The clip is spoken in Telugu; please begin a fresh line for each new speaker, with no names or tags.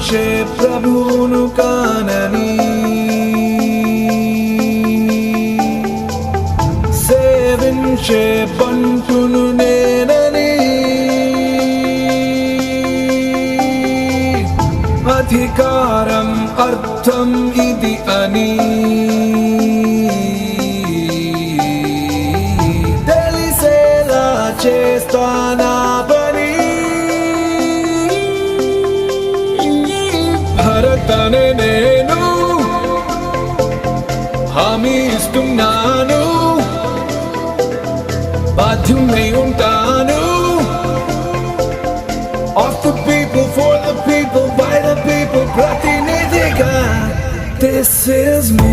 సేవించే ప్రభువును కానని, సేవించే బంటును నేనని, అధికారం అర్థం ఇది అని తెలిసేలా చేస్తానా పని. భరతనే నేను హామీ ఇస్తున్నాను, బాధ్యునై ఉంటాను. Of the people, for the people, by the people, ప్రతినిధిగా. This is me.